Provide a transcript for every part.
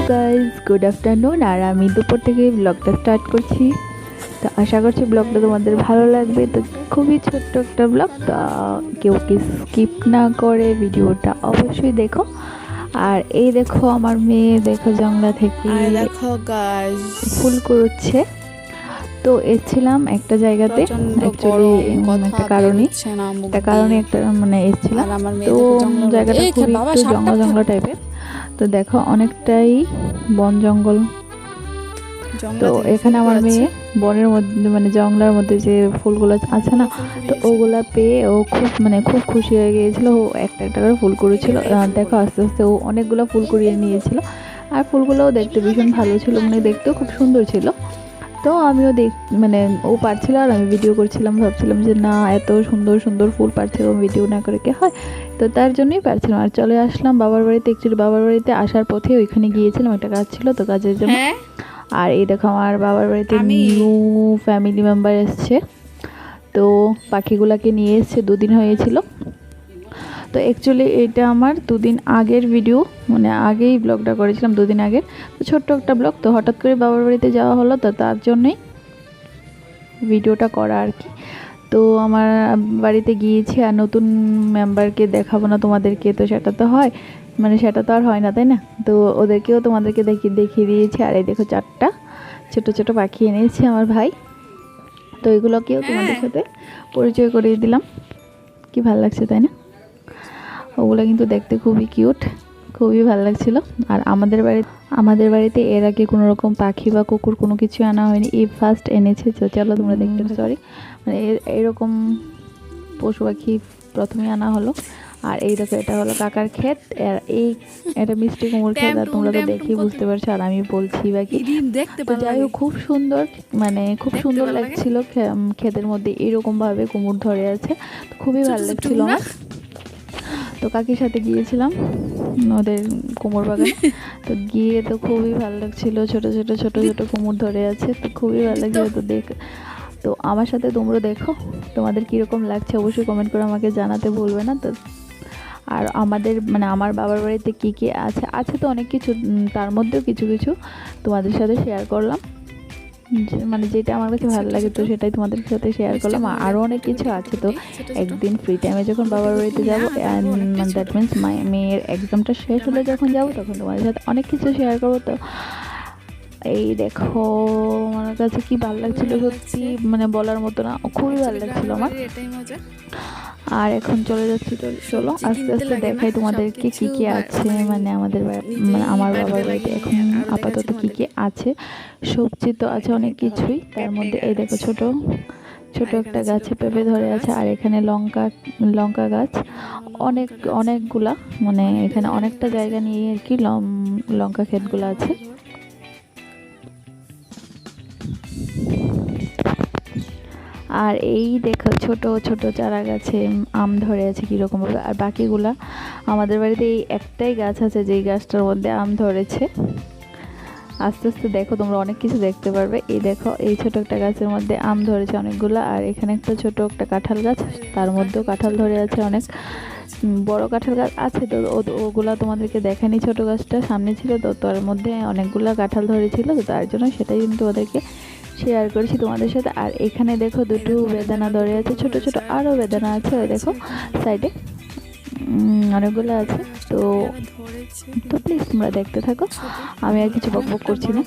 Guys, good afternoon. আর আমি দুপুর থেকে ব্লগটা স্টার্ট করছি। তো আশা করছি ব্লগটা তোমাদের ভালো লাগবে। তো খুবই ছোট্ট একটা ব্লগ, তো কেউ কি স্কিপ না করে ভিডিওটা অবশ্যই দেখো। আর এই দেখো আমার মেয়ে, দেখো জংলা থেকে দেখো গাইস ফুল কুড়োচ্ছে। তো এসেছিলাম একটা জায়গাতে, অ্যাকচুয়ালি একটা কারণে একটা মানে এসেছিলাম। তো জায়গাটা খুবই একটু জঙ্গল জঙ্গল টাইপের। তো দেখো অনেকটাই বন জঙ্গল। তো এখানে আমার মেয়ে বনের মধ্যে মানে জঙ্গলের মধ্যে যে ফুলগুলো আছে না, তো ওগুলা পেয়ে ও খুব খুশি হয়ে গিয়েছিল। ও একটা একটা করে ফুল কুড়িয়েছিল। দেখো আস্তে আস্তে ও অনেকগুলো ফুল কুড়িয়ে নিয়েছিল। আর ফুলগুলোও দেখতে ভীষণ ভালো ছিল, মানে দেখতেও খুব সুন্দর ছিল। তো আমিও মানে ও পারছিল আর আমি ভিডিও করছিলাম, ভাবছিলাম যে না, এত সুন্দর সুন্দর ফুল পারছিল, ভিডিও না করে কি হয়। তো তার জন্যই পারছিলাম। আর চলে আসলাম বাবার বাড়িতে। একচুয়ালি বাবার বাড়িতে আসার পথে ওইখানে গিয়েছিলাম, একটা কাজ ছিল, তো কাজের জন্য। আর এই দেখো আমার বাবার বাড়িতে নিউ ফ্যামিলি মেম্বার এসছে। তো পাখিগুলাকে নিয়ে এসছে, 2 দিন হয়েছিল। তো অ্যাকচুয়ালি এটা আমার 2 দিন আগের ভিডিও, মানে আগেই ব্লগটা করেছিলাম 2 দিন আগের। তো ছোট্ট একটা ব্লগ, তো হঠাৎ করে বাবার বাড়িতে যাওয়া হলো, তো তার জন্যই ভিডিওটা করা আর কি। তো আমার বাড়িতে গিয়েছি, আর নতুন মেম্বারকে দেখাবো না তোমাদেরকে, তো সেটা তো হয়, মানে সেটা তো আর হয় না, তাই না? তো ওদেরকেও তোমাদেরকে দেখিয়ে দিয়েছি। আর এই দেখো 4টা ছোট ছোট পাখি এনেছি আমার ভাই। তো এগুলোকেও তোমাদের সাথে পরিচয় করিয়ে দিলাম। কি ভালো লাগছে, তাই না? ওগুলো কিন্তু দেখতে খুবই কিউট, খুবই ভালো লাগছিল। আর আমাদের বাড়িতে এর আগে কোনো রকম পাখি বা কুকুর কোনো কিছু আনা হয়নি, এই ফার্স্ট এনেছে। তো চলো তোমরা দেখতে, সরি মানে এরকম পশু পাখি প্রথমে আনা হলো। আর এই দেখো এটা হলো কাকার ক্ষেত, এটা মিষ্টি কুমড়োর ক্ষেত। আর তোমরা তো দেখি বুঝতে পারছো, আর আমি বলছি বাকি। তো যাই হোক, খুব সুন্দর, মানে খুব সুন্দর লাগছিল। ক্ষেতের মধ্যে এরকম ভাবে কুমড় ধরে আছে, খুবই ভালো লাগছিল আমার। তো কাকির সাথে গিয়েছিলাম ওদের কুমড় বাগানে। তো গিয়ে তো খুবই ভালো লাগছিল, ছোট ছোট ছোট ছোট কুমড় ধরে আছে, তো খুবই ভালো লাগছিল। তো আমার সাথে তোমরা দেখো, তোমাদের কীরকম লাগছে অবশ্যই কমেন্ট করে আমাকে জানাতে ভুলবে না। তো আর আমার বাবার বাড়িতে কী কী আছে তো অনেক কিছু, তার মধ্যেও কিছু কিছু তোমাদের সাথে শেয়ার করলাম, মানে যেটা আমার কাছে ভালো লাগে, তো সেটাই তোমাদের সাথে শেয়ার করলাম। আরও অনেক কিছু আছে। তো একদিন ফ্রি টাইমে যখন বাবার বাড়িতে যাবো, দ্যাট মিনস মেয়ের এক্সামটা শেষ হলে যখন যাবো, তখন তোমাদের সাথে অনেক কিছু শেয়ার করবো। তো এই দেখো আমার কাছে কি ভালো লাগছিল সত্যি, মানে বলার মতো না, খুবই ভালো লাগছিল আমার। আর এখন চলে যাচ্ছি, চলো আস্তে আস্তে দেখাই তোমাদেরকে কি কি আছে, মানে আমার বাবার বাড়িতে এখন আপাতত কি কি আছে। সবজি তো আছে অনেক কিছুই, তার মধ্যে এই দেখো ছোট ছোট একটা গাছে পেঁপে ধরে আছে। আর এখানে লঙ্কা গাছ অনেকগুলা, মানে এখানে অনেকটা জায়গা নিয়ে আর কি লঙ্কা ক্ষেতগুলো আছে। আর এই দেখো ছোট ছোট চারা গাছে আম ধরে আছে কীরকম ভাবে। আর বাকিগুলা আমাদের বাড়িতে এই একটাই গাছ আছে, যেই গাছটার মধ্যে আম ধরেছে। আস্তে আস্তে দেখো তোমরা অনেক কিছু দেখতে পারবে। এই দেখো এই ছোট একটা গাছের মধ্যে আম ধরেছে অনেকগুলো। আর এখানে একটা ছোট একটা কাঁঠাল গাছ, তার মধ্যেও কাঁঠাল ধরে আছে অনেক। বড় কাঁঠাল গাছ আছে, তো ওগুলা তোমাদেরকে দেখানি, ছোট গাছটা সামনে ছিল, তো তার মধ্যে অনেকগুলো কাঁঠাল ধরেছিল, তো তার জন্য সেটাই কিন্তু ওদেরকে শেয়ার করেছি তোমাদের সাথে। আর এখানে দেখো 2টো বেদানা ধরে আছে, ছোট ছোট আরও বেদানা আছে, ওই দেখো সাইডে অনেকগুলো আছে। তো প্লিজ তোমরা দেখতে থাকো, আমি আর কিছু বকবক করছি না।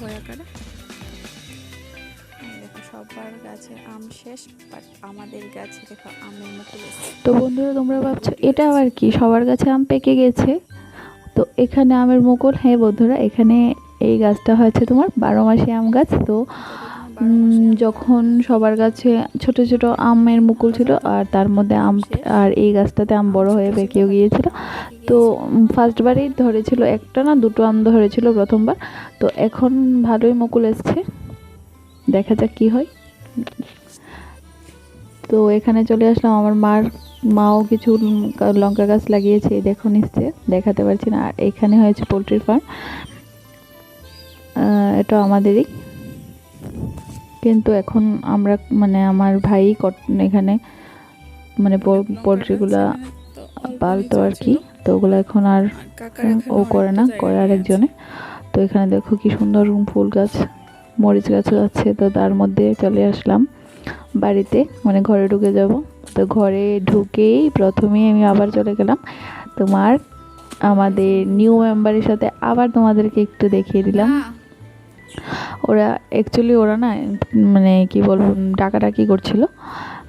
সবার গাছে আম শেষ, বাট আমাদের গাছে দেখো আমের মুকুল। তো বন্ধুরা তোমরা ভাবছো এটা আবার কি, সবার গাছে আম পেকে গেছে, তো এখানে আমের মুকুল। হ্যাঁ বন্ধুরা, এখানে এই গাছটা হয়েছে তোমার 12 মাসি আম গাছ। তো যখন সবার গাছে ছোট ছোট আমের মুকুল ছিল, আর তার মধ্যে আর এই গাছটাতে আম বড় হয়ে পেকেও গিয়েছিল। তো ফার্স্টবারই ধরেছিল একটা না 2টো আম ধরেছিল প্রথমবার। তো এখন ভালোই মুকুল এসছে, দেখা যাক কি হয়। তো এখানে চলে আসলাম, আমার মাও কিছু লঙ্কা গাছ লাগিয়েছে, দেখো নিচে দেখাতে পারছি না। আর এখানে হয়েছে পোলট্রি ফার্ম, এটা আমাদেরই, কিন্তু এখন আমরা মানে আমার ভাই এখানে মানে পোলট্রিগুলা পালতো আর কি। তো ওগুলো এখন আর ও করে না, করে আরেকজনে। তো এখানে দেখো কি সুন্দর ফুল গাছ, মরিচ গাছও আছে। তো তার মধ্যে চলে আসলাম বাড়িতে, মানে ঘরে ঢুকে যাব। তো ঘরে ঢুকেই প্রথমেই আমি আবার চলে গেলাম তোমার আমাদের নিউ মেম্বারের সাথে, আবার তোমাদেরকে একটু দেখিয়ে দিলাম। ওরা অ্যাকচুয়ালি ওরা না মানে কি বলবো ডাকাডাকি করছিল,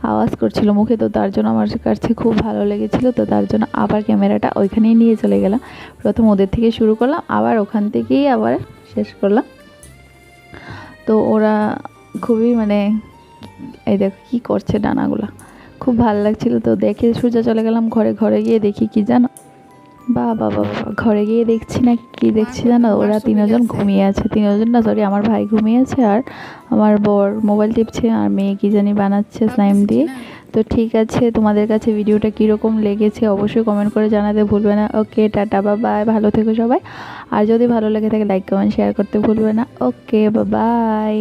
আওয়াজ করছিল মুখে। তো তার জন্য আমার কাছে খুব ভালো লেগেছিল। তো তার জন্য আবার ক্যামেরাটা ওইখানেই নিয়ে চলে গেলাম। প্রথম ওদের থেকে শুরু করলাম, আবার ওখান থেকেই আবার শেষ করলাম। তো ওরা খুবই মানে এই দেখো কী করছে ডানাগুলা, খুব ভালো লাগছিল। তো দেখে সোজা চলে গেলাম ঘরে। ঘরে গিয়ে দেখি কি জানো, বাবা ঘরে গিয়ে দেখছি না কি দেখছি জানো, ওরা তিনজন ঘুমিয়ে আছে। তিনজন না সরি, আমার ভাই ঘুমিয়ে আছে, আর আমার বর মোবাইল টিপছে, আর মেয়ে কি জানি বানাচ্ছে স্লাইম দিয়ে। তো ঠিক আছে, তোমাদের কাছে ভিডিওটা কীরকম লেগেছে অবশ্যই কমেন্ট করে জানাতে ভুলবে না। ওকে, টাটা, বাই, ভালো থেকো সবাই। আর যদি ভালো লেগে থাকে লাইক কমেন্ট শেয়ার করতে ভুলবে না। ওকে, বাই।